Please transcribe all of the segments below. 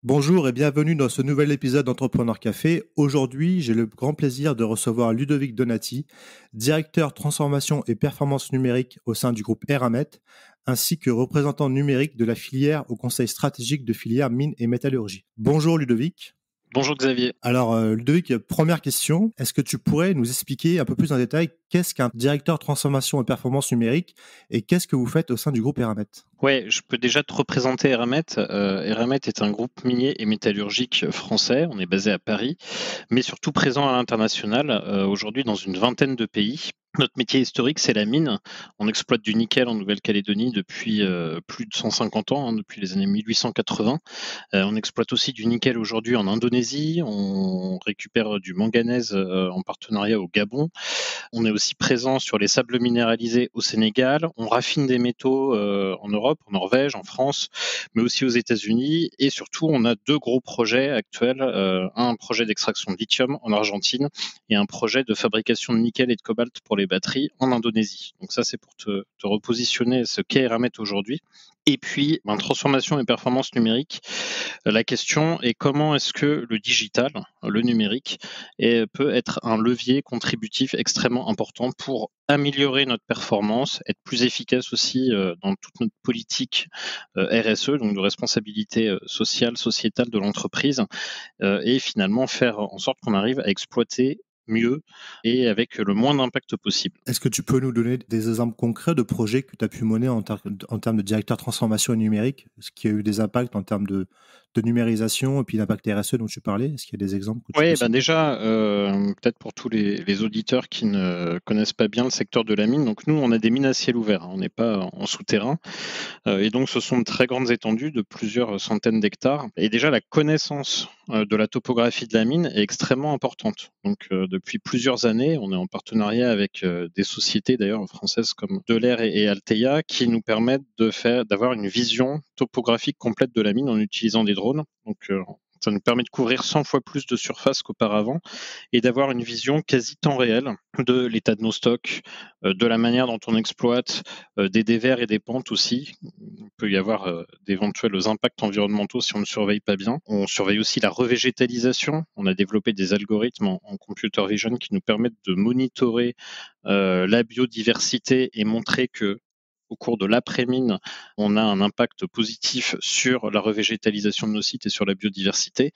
Bonjour et bienvenue dans ce nouvel épisode d'Entrepreneur Café. Aujourd'hui, j'ai le grand plaisir de recevoir Ludovic Donati, directeur transformation et performance numérique au sein du groupe Eramet, ainsi que représentant numérique de la filière au conseil stratégique de filière mines et métallurgie. Bonjour Ludovic. Bonjour Xavier. Alors Ludovic, première question, est-ce que tu pourrais nous expliquer un peu plus en détail qu'est-ce qu'un directeur transformation et performance numérique et qu'est-ce que vous faites au sein du groupe Eramet? Ouais, je peux déjà te représenter Eramet. Eramet est un groupe minier et métallurgique français. On est basé à Paris, mais surtout présent à l'international, aujourd'hui dans une vingtaine de pays. Notre métier historique, c'est la mine. On exploite du nickel en Nouvelle-Calédonie depuis plus de 150 ans, depuis les années 1880. On exploite aussi du nickel aujourd'hui en Indonésie. On récupère du manganèse en partenariat au Gabon. On est aussi présent sur les sables minéralisés au Sénégal. On raffine des métaux en Europe, en Norvège, en France, mais aussi aux États-Unis. Et surtout, on a deux gros projets actuels. Un projet d'extraction de lithium en Argentine et un projet de fabrication de nickel et de cobalt pour les batteries en Indonésie. Donc ça, c'est pour te repositionner ce qu'est Eramet aujourd'hui. Et puis, transformation et performance numérique. La question est comment est-ce que le digital, le numérique, peut être un levier contributif extrêmement important pour améliorer notre performance, être plus efficace aussi dans toute notre politique RSE, donc de responsabilité sociale, sociétale de l'entreprise, et finalement faire en sorte qu'on arrive à exploiter mieux et avec le moins d'impact possible. Est-ce que tu peux nous donner des exemples concrets de projets que tu as pu mener en termes de directeur transformation et numérique, ce qui a eu des impacts en termes de numérisation et puis l'impact RSE dont tu parlais? Est-ce qu'il y a des exemples que tu peux Oui, ben citer? déjà, peut-être pour tous les auditeurs qui ne connaissent pas bien le secteur de la mine, donc nous, on a des mines à ciel ouvert, on n'est pas en souterrain, et donc ce sont de très grandes étendues de plusieurs centaines d'hectares. Et déjà, la connaissance de la topographie de la mine est extrêmement importante. Donc depuis plusieurs années, on est en partenariat avec des sociétés d'ailleurs françaises comme Delair et Altea qui nous permettent d'avoir une vision topographique complète de la mine en utilisant des drones. Donc ça nous permet de couvrir 100 fois plus de surface qu'auparavant et d'avoir une vision quasi temps réel de l'état de nos stocks, de la manière dont on exploite, des dévers et des pentes aussi. Il peut y avoir d'éventuels impacts environnementaux si on ne surveille pas bien. On surveille aussi la revégétalisation. On a développé des algorithmes en computer vision qui nous permettent de monitorer la biodiversité et montrer que au cours de l'après-mine, on a un impact positif sur la revégétalisation de nos sites et sur la biodiversité.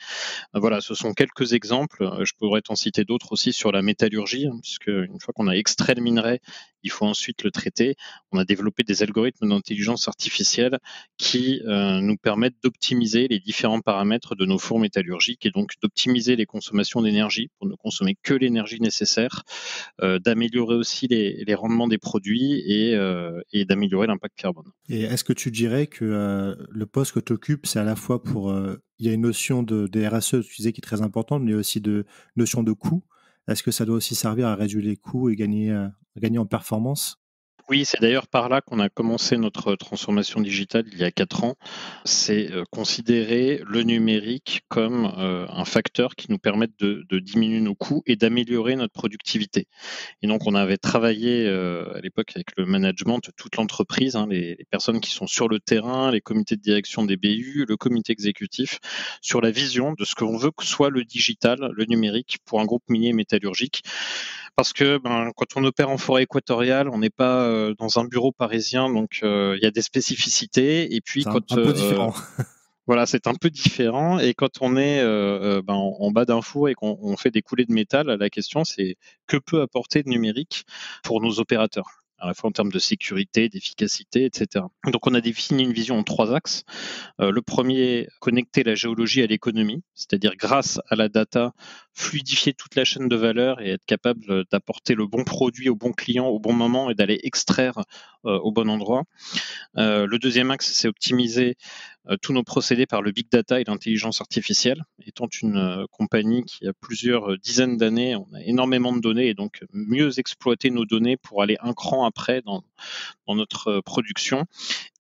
Voilà, ce sont quelques exemples. Je pourrais t'en citer d'autres aussi sur la métallurgie, puisque une fois qu'on a extrait le minerai, il faut ensuite le traiter. On a développé des algorithmes d'intelligence artificielle qui nous permettent d'optimiser les différents paramètres de nos fours métallurgiques et donc d'optimiser les consommations d'énergie pour ne consommer que l'énergie nécessaire, d'améliorer aussi les rendements des produits et d'améliorer l'impact carbone. Et est-ce que tu dirais que le poste que tu occupes, c'est à la fois pour... il y a une notion de RSE, tu disais, qui est très importante, mais il y a aussi de notion de coût. Est-ce que ça doit aussi servir à réduire les coûts et gagner en performance? Oui, c'est d'ailleurs par là qu'on a commencé notre transformation digitale il y a 4 ans. C'est considérer le numérique comme un facteur qui nous permette de diminuer nos coûts et d'améliorer notre productivité. Et donc, on avait travaillé à l'époque avec le management, toute l'entreprise, les personnes qui sont sur le terrain, les comités de direction des BU, le comité exécutif, sur la vision de ce qu'on veut que soit le digital, le numérique, pour un groupe minier métallurgique. Parce que quand on opère en forêt équatoriale, on n'est pas dans un bureau parisien, donc il y a des spécificités. Et puis C'est un peu différent. voilà, c'est un peu différent. Et quand on est en bas d'un four et qu'on fait des coulées de métal, la question c'est que peut apporter le numérique pour nos opérateurs, à la fois en termes de sécurité, d'efficacité, etc. Donc on a défini une vision en 3 axes. Le premier, connecter la géologie à l'économie, c'est-à-dire grâce à la data, fluidifier toute la chaîne de valeur et être capable d'apporter le bon produit au bon client au bon moment et d'aller extraire au bon endroit. Le deuxième axe, c'est optimiser tous nos procédés par le big data et l'intelligence artificielle. Étant une compagnie qui a plusieurs dizaines d'années, on a énormément de données et donc mieux exploiter nos données pour aller un cran après dans notre production.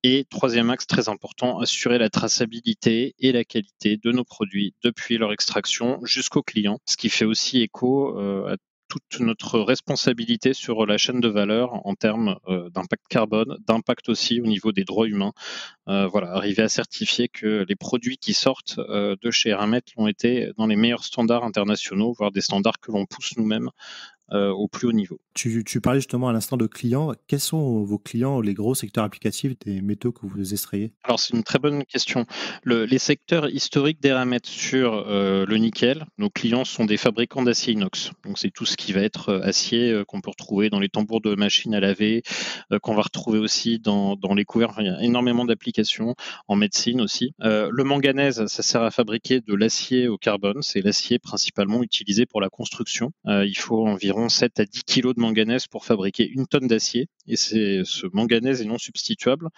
Et troisième axe très important, assurer la traçabilité et la qualité de nos produits depuis leur extraction jusqu'au client, ce qui fait aussi écho à toute notre responsabilité sur la chaîne de valeur en termes d'impact carbone, d'impact aussi au niveau des droits humains. Voilà, arriver à certifier que les produits qui sortent de chez Eramet ont été dans les meilleurs standards internationaux, voire des standards que l'on pousse nous-mêmes au plus haut niveau. Tu parlais justement à l'instant de clients. Quels sont vos clients, les gros secteurs applicatifs des métaux que vous extrayez? Alors c'est une très bonne question. Les secteurs historiques d'Eramet sur le nickel, nos clients sont des fabricants d'acier inox. Donc c'est tout ce qui va être acier qu'on peut retrouver dans les tambours de machines à laver, qu'on va retrouver aussi dans les couverts. Enfin, il y a énormément d'applications en médecine aussi. Le manganèse, ça sert à fabriquer de l'acier au carbone. C'est l'acier principalement utilisé pour la construction. Il faut environ 7 à 10 kilos de manganèse pour fabriquer une tonne d'acier. Et ce manganèse est non substituable.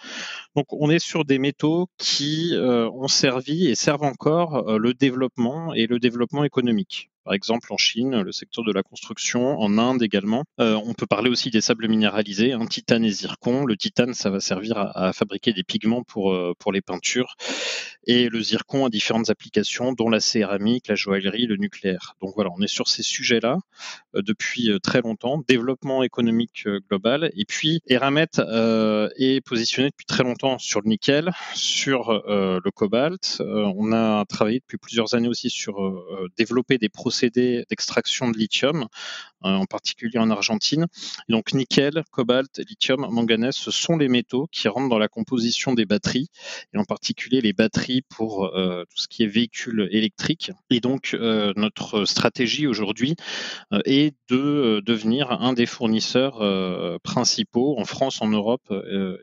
Donc on est sur des métaux qui ont servi et servent encore le développement et le développement économique. Par exemple en Chine, le secteur de la construction, en Inde également. On peut parler aussi des sables minéralisés, titane et zircon. Le titane, ça va servir à fabriquer des pigments pour les peintures, et le zircon a différentes applications, dont la céramique, la joaillerie, le nucléaire. Donc voilà, on est sur ces sujets-là depuis très longtemps, développement économique global. Et puis Eramet est positionné depuis très longtemps sur le nickel, sur le cobalt. On a travaillé depuis plusieurs années aussi sur développer des procédés d'extraction de lithium, en particulier en Argentine. Et donc nickel, cobalt, lithium, manganèse, ce sont les métaux qui rentrent dans la composition des batteries, et en particulier les batteries pour tout ce qui est véhicules électriques. Et donc notre stratégie aujourd'hui est de devenir un des fournisseurs principaux en France, en Europe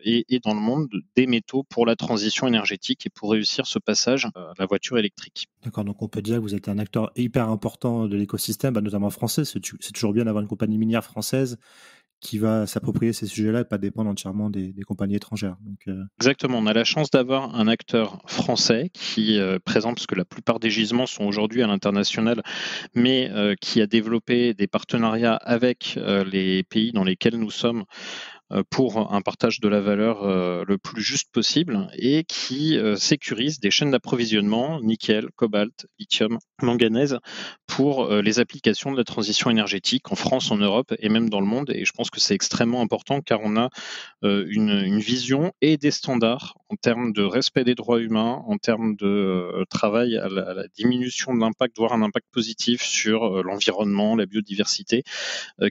et dans le monde des métaux pour la transition énergétique et pour réussir ce passage à la voiture électrique. D'accord, donc on peut dire que vous êtes un acteur hyper important de l'écosystème, notamment français. C'est toujours bien d'avoir une compagnie minière française qui va s'approprier ces sujets-là et pas dépendre entièrement des compagnies étrangères. Donc, Exactement, on a la chance d'avoir un acteur français qui présente, parce que la plupart des gisements sont aujourd'hui à l'international, mais qui a développé des partenariats avec les pays dans lesquels nous sommes pour un partage de la valeur le plus juste possible, et qui sécurise des chaînes d'approvisionnement nickel, cobalt, lithium, manganèse pour les applications de la transition énergétique en France, en Europe et même dans le monde. Et je pense que c'est extrêmement important car on a une vision et des standards en termes de respect des droits humains, en termes de travail à la diminution de l'impact, voire un impact positif sur l'environnement, la biodiversité,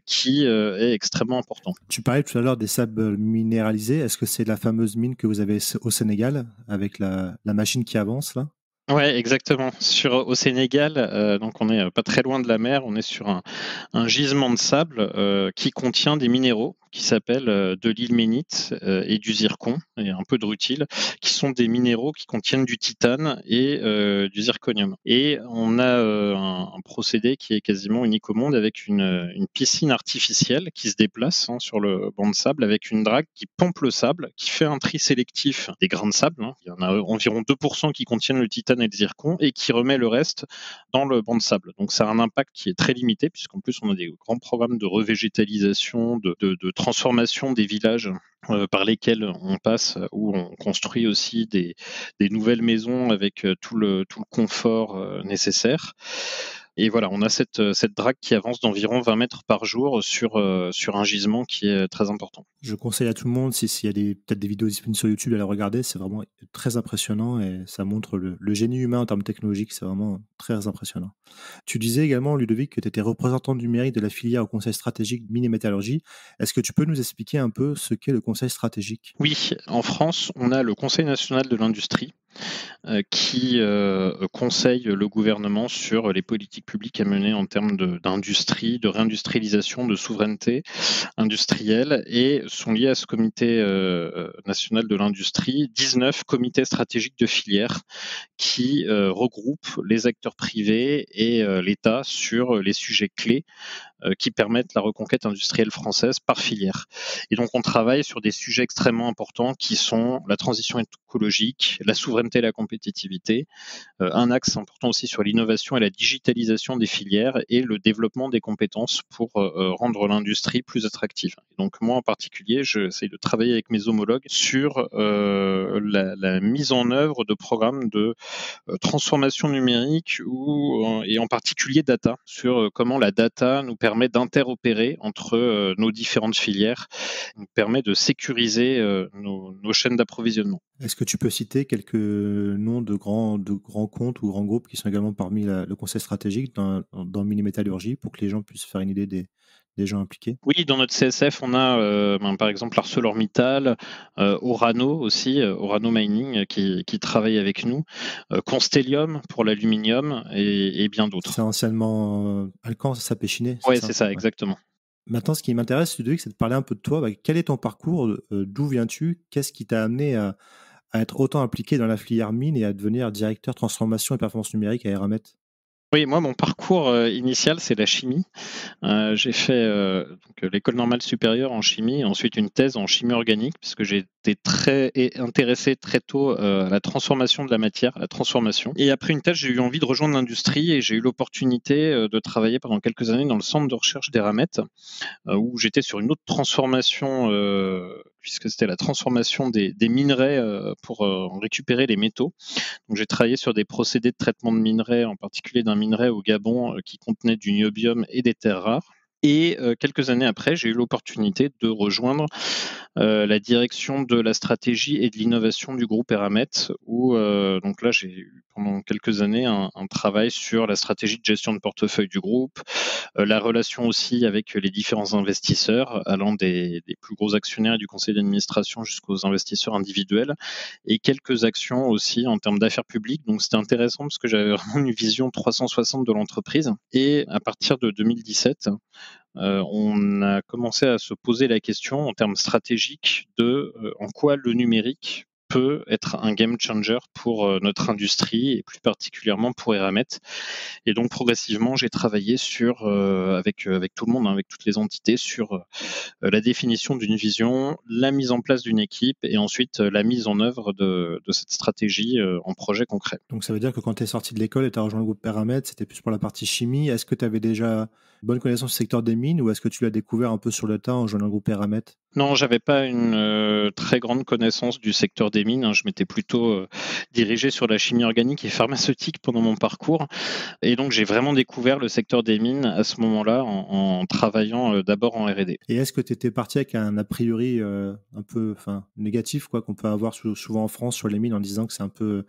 qui est extrêmement important. tu parlais tout à l'heure des sables minéralisés. Est-ce que c'est la fameuse mine que vous avez au Sénégal avec la machine qui avance là? Ouais, exactement. Au Sénégal, donc on est pas très loin de la mer, on est sur un gisement de sable qui contient des minéraux qui s'appellent de l'ilménite et du zircon et un peu de rutile, qui sont des minéraux qui contiennent du titane et du zirconium. Et on a un procédé qui est quasiment unique au monde, avec une piscine artificielle qui se déplace sur le banc de sable, avec une drague qui pompe le sable, qui fait un tri sélectif des grains de sable. Il y en a environ 2% qui contiennent le titane et le zircon, et qui remet le reste dans le banc de sable. Donc ça a un impact qui est très limité, puisqu'en plus on a des grands programmes de revégétalisation, de transformation des villages par lesquels on passe, où on construit aussi des nouvelles maisons avec tout le confort nécessaire. Et voilà, on a cette drague qui avance d'environ 20 mètres par jour sur un gisement qui est très important. Je conseille à tout le monde, s'il y a peut-être des vidéos disponibles sur YouTube, d'aller regarder. C'est vraiment très impressionnant et ça montre le génie humain en termes technologiques. C'est vraiment très impressionnant. Tu disais également, Ludovic, que tu étais représentant numérique de la filière au Conseil stratégique mine et métallurgie. Est-ce que tu peux nous expliquer un peu ce qu'est le Conseil stratégique? Oui, en France, on a le Conseil national de l'industrie qui conseille le gouvernement sur les politiques publiques à mener en termes d'industrie, de réindustrialisation, de souveraineté industrielle, et sont liés à ce comité national de l'industrie 19 comités stratégiques de filière qui regroupent les acteurs privés et l'État sur les sujets clés qui permettent la reconquête industrielle française par filière. Et donc on travaille sur des sujets extrêmement importants qui sont la transition écologique, la souveraineté et la compétitivité, un axe important aussi sur l'innovation et la digitalisation des filières, et le développement des compétences pour rendre l'industrie plus attractive. Et donc moi en particulier, j'essaie de travailler avec mes homologues sur la mise en œuvre de programmes de transformation numérique et en particulier data, sur comment la data nous permet permet d'interopérer entre nos différentes filières, nous permet de sécuriser nos chaînes d'approvisionnement. Est-ce que tu peux citer quelques noms de grands comptes ou grands groupes qui sont également parmi le conseil stratégique dans Mini-Métallurgie pour que les gens puissent faire une idée des gens impliqués? Oui, dans notre CSF, on a par exemple ArcelorMittal, Orano aussi, Orano Mining qui travaille avec nous, Constellium pour l'aluminium et bien d'autres. C'est anciennement Alcan, ça s'appelait Chiné, Oui, ça? c'est ça, Ouais. exactement. Maintenant, ce qui m'intéresse, Ludovic, c'est de parler un peu de toi. Quel est ton parcours? D'où viens-tu? Qu'est-ce qui t'a amené à être autant impliqué dans la filière mine et à devenir directeur transformation et performance numérique à Eramet? Oui, moi, mon parcours initial, c'est la chimie. J'ai fait l'école normale supérieure en chimie, ensuite une thèse en chimie organique, puisque j'ai été intéressé très tôt à la transformation de la matière, à la transformation. Et après une thèse, j'ai eu envie de rejoindre l'industrie et j'ai eu l'opportunité de travailler pendant quelques années dans le centre de recherche d'Eramet, où j'étais sur une autre transformation, puisque c'était la transformation des minerais pour en récupérer les métaux. Donc j'ai travaillé sur des procédés de traitement de minerais, en particulier d'un minerai au Gabon qui contenait du niobium et des terres rares. Et quelques années après, j'ai eu l'opportunité de rejoindre la direction de la stratégie et de l'innovation du groupe Eramet, où donc là j'ai eu pendant quelques années un travail sur la stratégie de gestion de portefeuille du groupe, la relation aussi avec les différents investisseurs, allant des plus gros actionnaires du conseil d'administration jusqu'aux investisseurs individuels, et quelques actions aussi en termes d'affaires publiques. Donc c'était intéressant parce que j'avais vraiment une vision 360 de l'entreprise. Et à partir de 2017, on a commencé à se poser la question en termes stratégiques de en quoi le numérique peut être un game changer pour notre industrie et plus particulièrement pour Eramet. Et donc progressivement, j'ai travaillé avec tout le monde, avec toutes les entités, sur la définition d'une vision, la mise en place d'une équipe et ensuite la mise en œuvre de cette stratégie en projet concret. Donc ça veut dire que quand tu es sorti de l'école et tu as rejoint le groupe Eramet, c'était plus pour la partie chimie. Est-ce que tu avais déjà bonne connaissance du secteur des mines ou est-ce que tu l'as découvert un peu sur le tas en joignant le groupe Eramet? Non, j'avais pas une très grande connaissance du secteur des mines, hein. Je m'étais plutôt dirigé sur la chimie organique et pharmaceutique pendant mon parcours. Et donc, j'ai vraiment découvert le secteur des mines à ce moment-là en travaillant d'abord en R&D. Et est-ce que tu étais parti avec un a priori un peu négatif quoi, qu'on peut avoir souvent en France sur les mines en disant que c'est un peu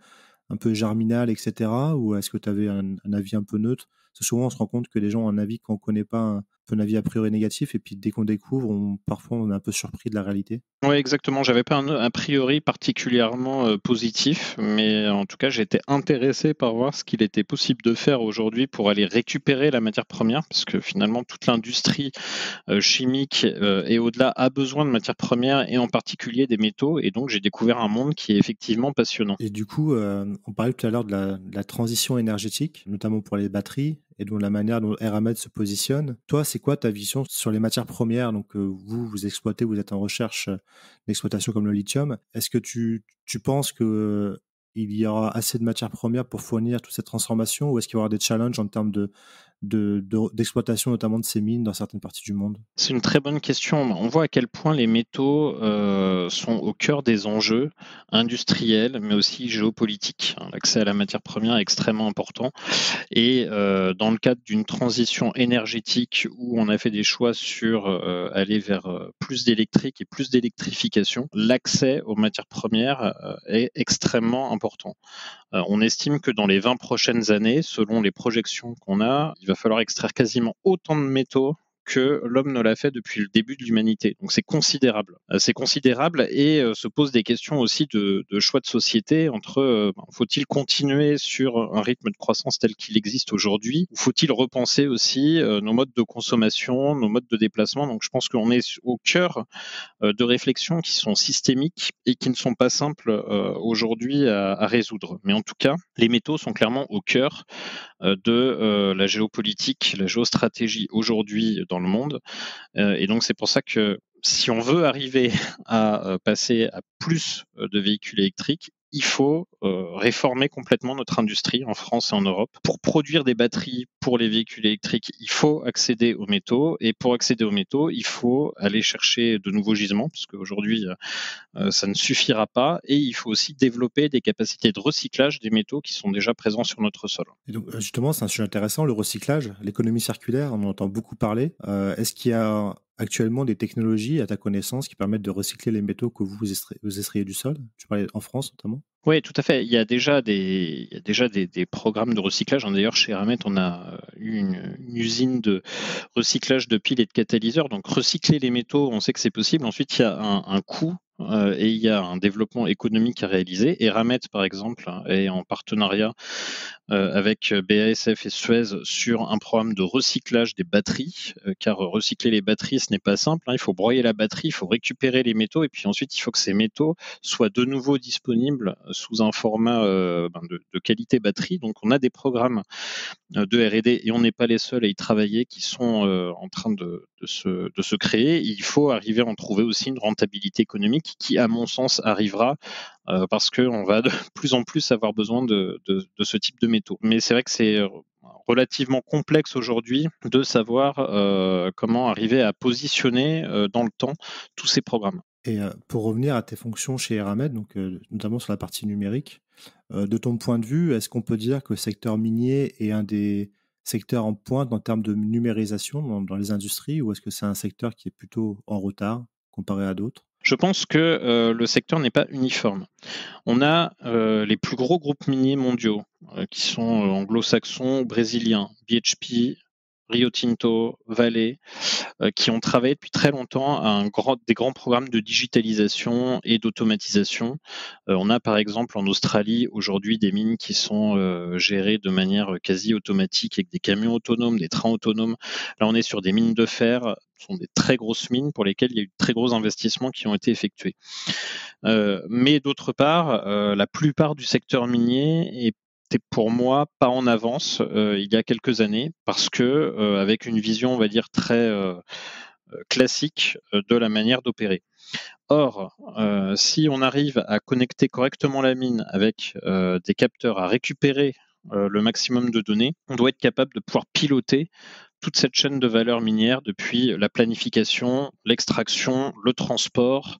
germinal, etc. Ou est-ce que tu avais un avis un peu neutre? Parce que souvent, on se rend compte que les gens ont un avis qu'on ne connaît pas, un peu un avis a priori négatif, et puis dès qu'on découvre, parfois on est un peu surpris de la réalité. Oui, exactement. J'avais pas un a priori particulièrement positif, mais en tout cas, j'étais intéressé par voir ce qu'il était possible de faire aujourd'hui pour aller récupérer la matière première, parce que finalement, toute l'industrie chimique et au-delà a besoin de matières premières et en particulier des métaux. Et donc, j'ai découvert un monde qui est effectivement passionnant. Et du coup, on parlait tout à l'heure de la transition énergétique, notamment pour les batteries, et de la manière dont Eramet se positionne. Toi, c'est quoi ta vision sur les matières premières? Donc, vous exploitez, vous êtes en recherche d'exploitation comme le lithium. Est-ce que tu penses que il y aura assez de matières premières pour fournir toute cette transformation, ou est-ce qu'il y aura des challenges en termes d'exploitation, notamment de ces mines dans certaines parties du monde? C'est une très bonne question. On voit à quel point les métaux sont au cœur des enjeux industriels, mais aussi géopolitiques, hein. L'accès à la matière première est extrêmement important. Et dans le cadre d'une transition énergétique où on a fait des choix sur aller vers plus d'électrique et plus d'électrification, l'accès aux matières premières est extrêmement important. On estime que dans les 20 prochaines années, selon les projections qu'on a, il va falloir extraire quasiment autant de métaux que l'homme ne l'a fait depuis le début de l'humanité. Donc c'est considérable. C'est considérable et se pose des questions aussi de choix de société entre faut-il continuer sur un rythme de croissance tel qu'il existe aujourd'hui ou faut-il repenser aussi nos modes de consommation, nos modes de déplacement. Donc je pense qu'on est au cœur de réflexions qui sont systémiques et qui ne sont pas simples aujourd'hui à résoudre. Mais en tout cas, les métaux sont clairement au cœur de la géopolitique, la géostratégie aujourd'hui dans le monde. Et donc c'est pour ça que si on veut arriver à passer à plus de véhicules électriques, il faut réformer complètement notre industrie en France et en Europe. Pour produire des batteries pour les véhicules électriques, il faut accéder aux métaux, et pour accéder aux métaux, il faut aller chercher de nouveaux gisements, parce qu'aujourd'hui, ça ne suffira pas, et il faut aussi développer des capacités de recyclage des métaux qui sont déjà présents sur notre sol. Et donc, justement, c'est un sujet intéressant, le recyclage, l'économie circulaire, on en entend beaucoup parler. Est-ce qu'il y a actuellement des technologies, à ta connaissance, qui permettent de recycler les métaux que vous extrayez du sol? Tu parlais en France, notamment? Oui, tout à fait. Il y a déjà des programmes de recyclage. D'ailleurs, chez Eramet, on a eu une usine de recyclage de piles et de catalyseurs. Donc, recycler les métaux, on sait que c'est possible. Ensuite, il y a un coût et il y a un développement économique à réaliser. Eramet, par exemple, est en partenariat avec BASF et Suez sur un programme de recyclage des batteries, car recycler les batteries, ce n'est pas simple. Il faut broyer la batterie, il faut récupérer les métaux, et puis ensuite, il faut que ces métaux soient de nouveau disponibles sous un format de qualité batterie. Donc, on a des programmes de R&D, et on n'est pas les seuls à y travailler, qui sont en train de se créer. Il faut arriver à en trouver aussi une rentabilité économique qui, à mon sens, arrivera parce qu'on va de plus en plus avoir besoin de ce type de métaux. Mais c'est vrai que c'est relativement complexe aujourd'hui de savoir comment arriver à positionner dans le temps tous ces programmes. Et pour revenir à tes fonctions chez Eramet, donc notamment sur la partie numérique, de ton point de vue, est-ce qu'on peut dire que le secteur minier est un des secteurs en pointe en termes de numérisation dans les industries, ou est-ce que c'est un secteur qui est plutôt en retard comparé à d'autres? Je pense que le secteur n'est pas uniforme. On a les plus gros groupes miniers mondiaux qui sont anglo-saxons, brésiliens, BHP, Rio Tinto, Vale, qui ont travaillé depuis très longtemps à des grands programmes de digitalisation et d'automatisation. On a par exemple en Australie aujourd'hui des mines qui sont gérées de manière quasi automatique avec des camions autonomes, des trains autonomes. Là, on est sur des mines de fer. Ce sont des très grosses mines pour lesquelles il y a eu de très gros investissements qui ont été effectués. Mais d'autre part, la plupart du secteur minier était pour moi pas en avance il y a quelques années, parce que avec une vision, on va dire, très classique de la manière d'opérer. Or, si on arrive à connecter correctement la mine avec des capteurs, à récupérer le maximum de données, on doit être capable de pouvoir piloter toute cette chaîne de valeur minière, depuis la planification, l'extraction, le transport,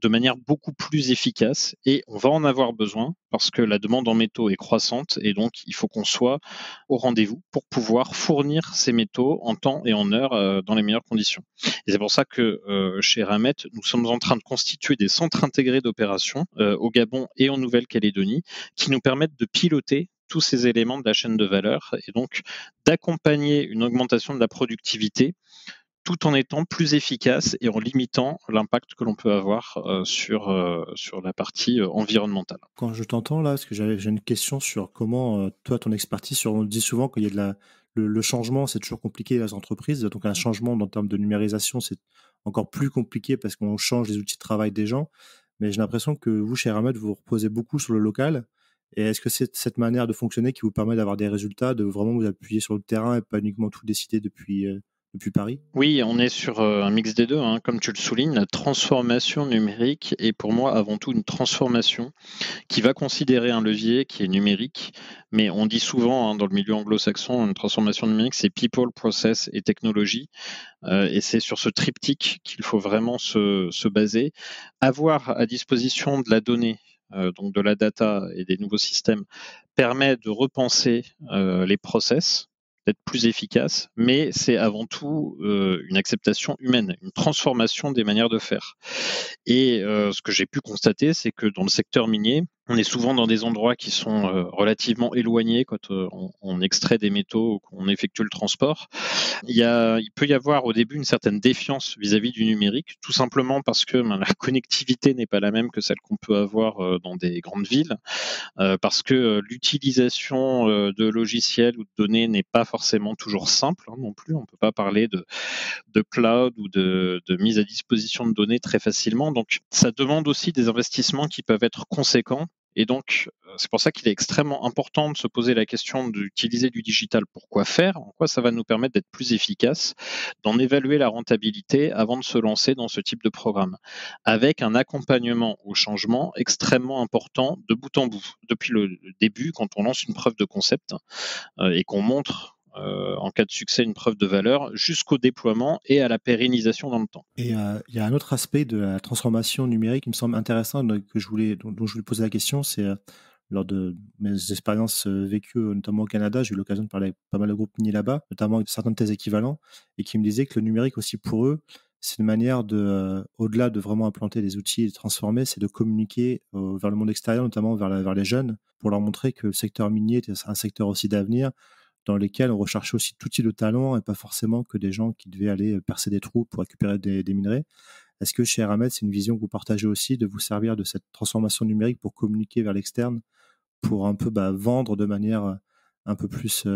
de manière beaucoup plus efficace. Et on va en avoir besoin parce que la demande en métaux est croissante, et donc il faut qu'on soit au rendez-vous pour pouvoir fournir ces métaux en temps et en heure dans les meilleures conditions. Et c'est pour ça que chez Eramet, nous sommes en train de constituer des centres intégrés d'opération au Gabon et en Nouvelle-Calédonie, qui nous permettent de piloter tous ces éléments de la chaîne de valeur, et donc d'accompagner une augmentation de la productivité tout en étant plus efficace et en limitant l'impact que l'on peut avoir sur la partie environnementale. Quand je t'entends là, parce que j'ai une question sur comment, toi, ton expertise, on dit souvent qu'il y a le changement, c'est toujours compliqué dans les entreprises. Donc un changement en termes de numérisation, c'est encore plus compliqué parce qu'on change les outils de travail des gens. Mais j'ai l'impression que vous, chez Eramet, vous reposez beaucoup sur le local. Et est-ce que c'est cette manière de fonctionner qui vous permet d'avoir des résultats, de vraiment vous appuyer sur le terrain et pas uniquement tout décider depuis Paris? Oui, on est sur un mix des deux, comme tu le soulignes. La transformation numérique est pour moi avant tout une transformation qui va considérer un levier qui est numérique, mais on dit souvent dans le milieu anglo-saxon, une transformation numérique, c'est people, process et technologie. Et c'est sur ce triptyque qu'il faut vraiment se baser. Avoir à disposition de la donnée, donc de la data et des nouveaux systèmes, permet de repenser les process, d'être plus efficace, mais c'est avant tout une acceptation humaine, une transformation des manières de faire. Et ce que j'ai pu constater, c'est que dans le secteur minier, on est souvent dans des endroits qui sont relativement éloignés quand on extrait des métaux ou qu'on effectue le transport. Il peut y avoir au début une certaine défiance vis-à-vis du numérique, tout simplement parce que la connectivité n'est pas la même que celle qu'on peut avoir dans des grandes villes, parce que l'utilisation de logiciels ou de données n'est pas forcément toujours simple non plus. On ne peut pas parler de cloud ou de mise à disposition de données très facilement. Donc, ça demande aussi des investissements qui peuvent être conséquents Et donc, c'est pour ça qu'il est extrêmement important de se poser la question d'utiliser du digital pour quoi faire, en quoi ça va nous permettre d'être plus efficace, d'en évaluer la rentabilité avant de se lancer dans ce type de programme, avec un accompagnement au changement extrêmement important de bout en bout, depuis le début, quand on lance une preuve de concept et qu'on montre en cas de succès une preuve de valeur jusqu'au déploiement et à la pérennisation dans le temps. Et il y a un autre aspect de la transformation numérique qui me semble intéressant, dont je voulais poser la question, c'est lors de mes expériences vécues, notamment au Canada, j'ai eu l'occasion de parler avec pas mal de groupes miniers là-bas, notamment avec certains de tes équivalents, et qui me disaient que le numérique aussi pour eux, c'est une manière de, au-delà de vraiment implanter des outils et de transformer, c'est de communiquer vers le monde extérieur, notamment vers les jeunes, pour leur montrer que le secteur minier est un secteur aussi d'avenir, dans lesquels on recherchait aussi tout type de talent et pas forcément que des gens qui devaient aller percer des trous pour récupérer des minerais. Est-ce que chez Eramet, c'est une vision que vous partagez aussi de vous servir de cette transformation numérique pour communiquer vers l'externe, pour un peu vendre de manière un peu plus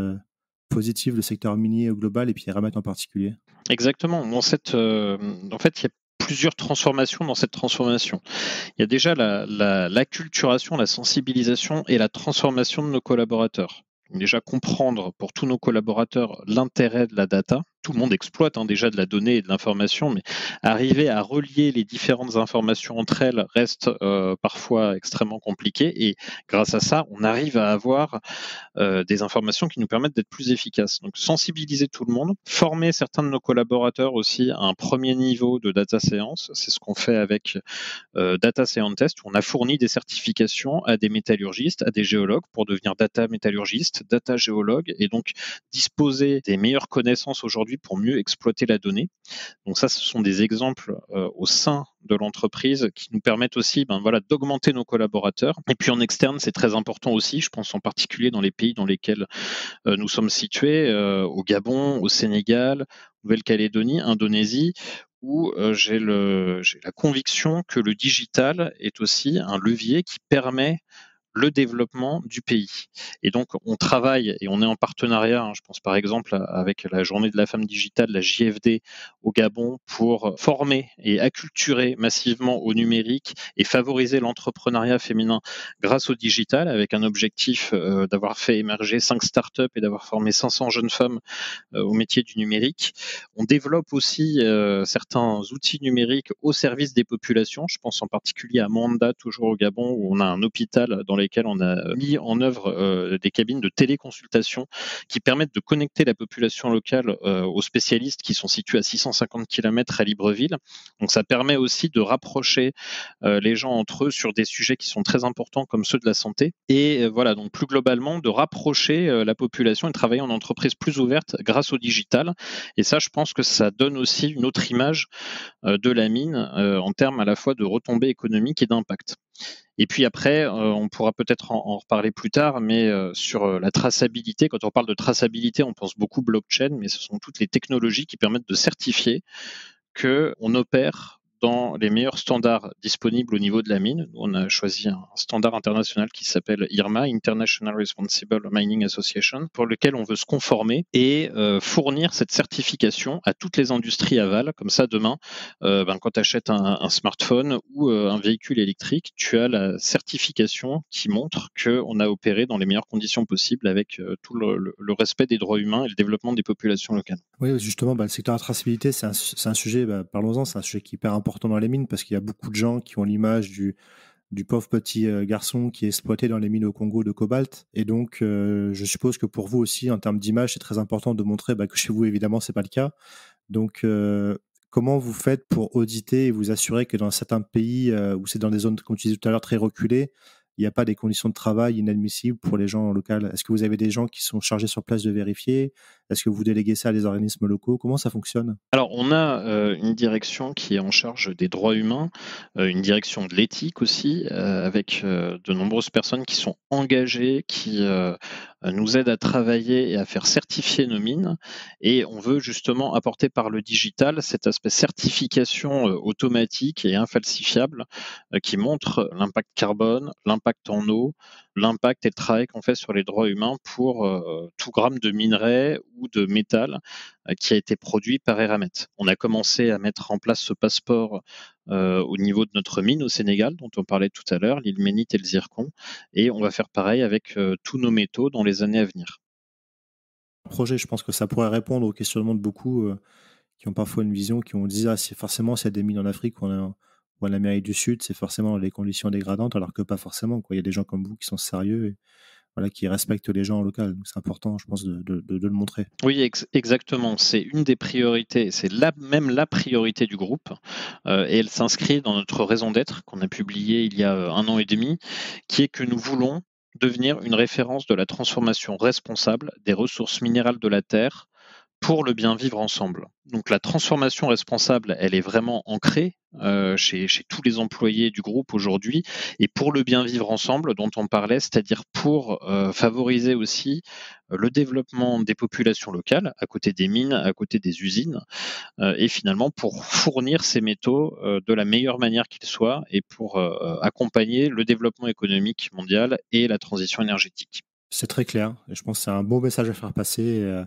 positive le secteur minier au global et puis Eramet en particulier? Exactement. En fait, il y a plusieurs transformations dans cette transformation. Il y a déjà l'acculturation, la sensibilisation et la transformation de nos collaborateurs. Déjà comprendre pour tous nos collaborateurs l'intérêt de la data. Tout le monde exploite déjà de la donnée et de l'information, mais arriver à relier les différentes informations entre elles reste parfois extrêmement compliqué. Et grâce à ça, on arrive à avoir des informations qui nous permettent d'être plus efficaces. Donc sensibiliser tout le monde, former certains de nos collaborateurs aussi à un premier niveau de data science. C'est ce qu'on fait avec Data Scientist, où on a fourni des certifications à des métallurgistes, à des géologues pour devenir data métallurgiste, data géologue, et donc disposer des meilleures connaissances aujourd'hui pour mieux exploiter la donnée. Donc ça, ce sont des exemples au sein de l'entreprise qui nous permettent aussi d'augmenter nos collaborateurs. Et puis en externe, c'est très important aussi, je pense en particulier dans les pays dans lesquels nous sommes situés, au Gabon, au Sénégal, Nouvelle-Calédonie, Indonésie, où j'ai la conviction que le digital est aussi un levier qui permet le développement du pays. Et donc, on travaille et on est en partenariat, je pense par exemple avec la Journée de la femme digitale, la JFD au Gabon, pour former et acculturer massivement au numérique et favoriser l'entrepreneuriat féminin grâce au digital, avec un objectif d'avoir fait émerger 5 startups et d'avoir formé 500 jeunes femmes au métier du numérique. On développe aussi certains outils numériques au service des populations. Je pense en particulier à Manda, toujours au Gabon, où on a un hôpital dans lequel on a mis en œuvre des cabines de téléconsultation qui permettent de connecter la population locale aux spécialistes qui sont situés à 650 km à Libreville. Donc ça permet aussi de rapprocher les gens entre eux sur des sujets qui sont très importants comme ceux de la santé. Et voilà, donc plus globalement, de rapprocher la population et de travailler en entreprise plus ouverte grâce au digital. Et ça, je pense que ça donne aussi une autre image de la mine en termes à la fois de retombées économiques et d'impact. Et puis après, on pourra peut-être en reparler plus tard, mais sur la traçabilité, quand on parle de traçabilité, on pense beaucoup blockchain, mais ce sont toutes les technologies qui permettent de certifier qu'on opère dans les meilleurs standards disponibles au niveau de la mine. On a choisi un standard international qui s'appelle IRMA, International Responsible Mining Association, pour lequel on veut se conformer et fournir cette certification à toutes les industries aval. Comme ça, demain, quand tu achètes un smartphone ou un véhicule électrique, tu as la certification qui montre qu'on a opéré dans les meilleures conditions possibles avec tout le respect des droits humains et le développement des populations locales. Oui, justement, le secteur de la traçabilité, c'est un sujet, parlons-en, c'est un sujet qui est hyper important dans les mines parce qu'il y a beaucoup de gens qui ont l'image du pauvre petit garçon qui est exploité dans les mines au Congo de cobalt. Et donc, je suppose que pour vous aussi, en termes d'image, c'est très important de montrer que chez vous, évidemment, c'est pas le cas. Donc, comment vous faites pour auditer et vous assurer que dans certains pays où c'est dans des zones, comme tu disais tout à l'heure, très reculées, il n'y a pas des conditions de travail inadmissibles pour les gens locaux? Est-ce que vous avez des gens qui sont chargés sur place de vérifier? Est-ce que vous déléguez ça à des organismes locaux? Comment ça fonctionne? Alors, on a une direction qui est en charge des droits humains, une direction de l'éthique aussi, avec de nombreuses personnes qui sont engagées, qui nous aident à travailler et à faire certifier nos mines. Et on veut justement apporter par le digital cet aspect certification automatique et infalsifiable qui montre l'impact carbone, l'impact en eau, l'impact et le travail qu'on fait sur les droits humains pour tout gramme de minerai ou de métal qui a été produit par Eramet. On a commencé à mettre en place ce passeport au niveau de notre mine au Sénégal, dont on parlait tout à l'heure, l'ilménite et le zircon, et on va faire pareil avec tous nos métaux dans les années à venir. Projet, je pense que ça pourrait répondre aux questionnements de beaucoup qui ont parfois une vision, qui ont dit c'est forcément s'il y a des mines en Afrique ou en Amérique du Sud, c'est forcément les conditions dégradantes, alors que pas forcément, quoi. Il y a des gens comme vous qui sont sérieux et voilà, qui respectent les gens en local. Donc c'est important, je pense, de le montrer. Oui, exactement. C'est une des priorités, c'est même la priorité du groupe, et elle s'inscrit dans notre raison d'être qu'on a publiée il y a 1 an et demi, qui est que nous voulons devenir une référence de la transformation responsable des ressources minérales de la Terre pour le bien vivre ensemble. Donc la transformation responsable, elle est vraiment ancrée chez tous les employés du groupe aujourd'hui, et pour le bien vivre ensemble dont on parlait, c'est-à-dire pour favoriser aussi le développement des populations locales, à côté des mines, à côté des usines, et finalement pour fournir ces métaux de la meilleure manière qu'ils soient, et pour accompagner le développement économique mondial et la transition énergétique. C'est très clair, et je pense que c'est un beau message à faire passer.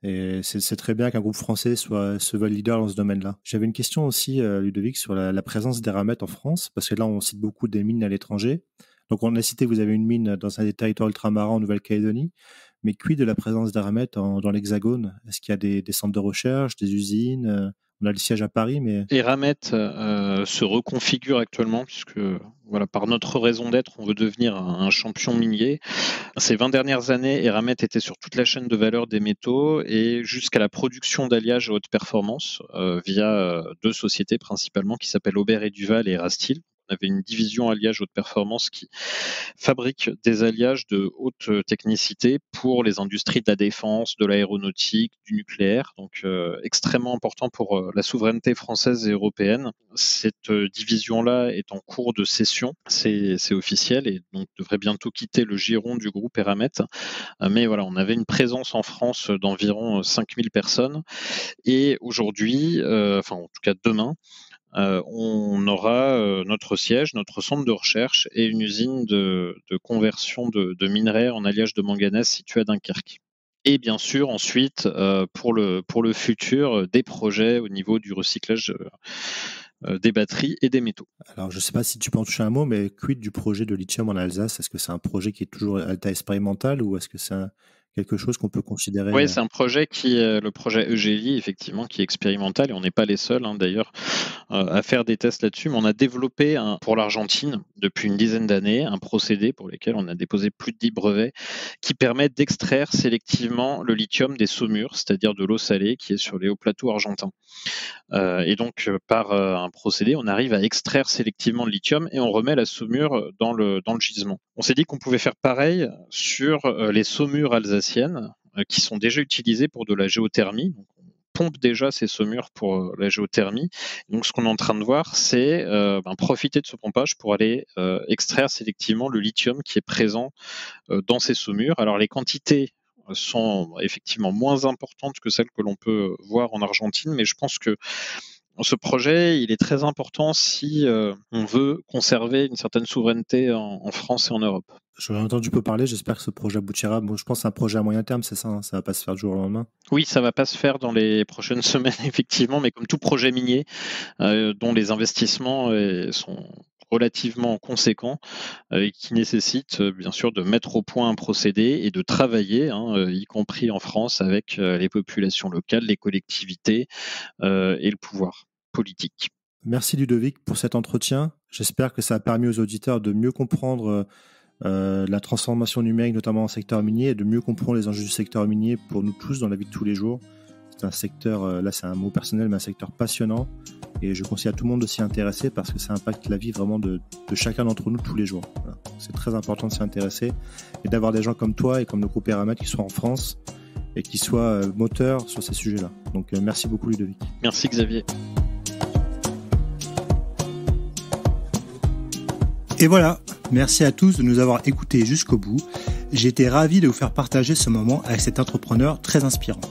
Et c'est très bien qu'un groupe français se veuille leader dans ce domaine-là. J'avais une question aussi, Ludovic, sur la présence d'Eramet en France, parce que là, on cite beaucoup des mines à l'étranger. Donc, on a cité, vous avez une mine dans un des territoires ultramarins en Nouvelle-Calédonie, mais quid de la présence d'Eramet dans l'Hexagone? Est-ce qu'il y a des centres de recherche, des usines? On a le siège à Paris, mais... Eramet se reconfigure actuellement, puisque voilà, par notre raison d'être, on veut devenir un champion minier. Ces 20 dernières années, Eramet était sur toute la chaîne de valeur des métaux et jusqu'à la production d'alliages à haute performance via 2 sociétés principalement qui s'appellent Aubert et Duval et Erasteel. On avait une division alliage haute performance qui fabrique des alliages de haute technicité pour les industries de la défense, de l'aéronautique, du nucléaire, donc extrêmement important pour la souveraineté française et européenne. Cette division-là est en cours de cession, c'est officiel, et donc devrait bientôt quitter le giron du groupe Eramet. Mais voilà, on avait une présence en France d'environ 5000 personnes, et aujourd'hui, enfin en tout cas demain, on aura notre siège, notre centre de recherche et une usine de conversion de minerais en alliage de manganèse située à Dunkerque. Et bien sûr, ensuite, pour le futur, des projets au niveau du recyclage des batteries et des métaux. Alors, je ne sais pas si tu peux en toucher un mot, mais quid du projet de lithium en Alsace? Est-ce que c'est un projet qui est toujours à l'état expérimental ou est-ce que c'est quelque chose qu'on peut considérer? Oui, c'est un projet qui est le projet EGLI, effectivement, qui est expérimental, et on n'est pas les seuls d'ailleurs à faire des tests là-dessus, mais on a développé pour l'Argentine depuis une dizaine d'années un procédé pour lequel on a déposé plus de 10 brevets qui permet d'extraire sélectivement le lithium des saumures, c'est-à-dire de l'eau salée qui est sur les hauts plateaux argentins. Et donc par un procédé, on arrive à extraire sélectivement le lithium et on remet la saumure dans le gisement. On s'est dit qu'on pouvait faire pareil sur les saumures alsaciennes qui sont déjà utilisées pour de la géothermie. Donc, on pompe déjà ces saumures pour la géothermie. Donc ce qu'on est en train de voir, c'est profiter de ce pompage pour aller extraire sélectivement le lithium qui est présent dans ces saumures. Alors les quantités sont effectivement moins importantes que celles que l'on peut voir en Argentine, mais je pense que ce projet, il est très important si on veut conserver une certaine souveraineté en France et en Europe. J'en ai entendu peu parler, j'espère que ce projet aboutira. Bon, je pense que c'est un projet à moyen terme, c'est ça, ça va pas se faire du jour au lendemain. Oui, ça va pas se faire dans les prochaines semaines, effectivement, mais comme tout projet minier, dont les investissements sont relativement conséquents et qui nécessitent bien sûr de mettre au point un procédé et de travailler, y compris en France, avec les populations locales, les collectivités et le pouvoir politique. Merci Ludovic pour cet entretien. J'espère que ça a permis aux auditeurs de mieux comprendre la transformation numérique, notamment en secteur minier, et de mieux comprendre les enjeux du secteur minier pour nous tous dans la vie de tous les jours. C'est un secteur, là c'est un mot personnel, mais un secteur passionnant, et je conseille à tout le monde de s'y intéresser parce que ça impacte la vie vraiment de chacun d'entre nous tous les jours. Voilà. C'est très important de s'y intéresser et d'avoir des gens comme toi et comme le groupe Eramet qui soient en France et qui soient moteurs sur ces sujets-là. Donc merci beaucoup Ludovic. Merci Xavier. Et voilà, merci à tous de nous avoir écoutés jusqu'au bout. J'ai été ravi de vous faire partager ce moment avec cet entrepreneur très inspirant.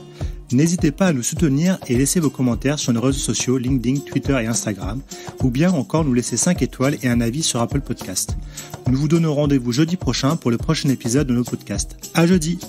N'hésitez pas à nous soutenir et laisser vos commentaires sur nos réseaux sociaux LinkedIn, Twitter et Instagram, ou bien encore nous laisser 5 étoiles et un avis sur Apple Podcast. Nous vous donnons rendez-vous jeudi prochain pour le prochain épisode de nos podcasts. À jeudi!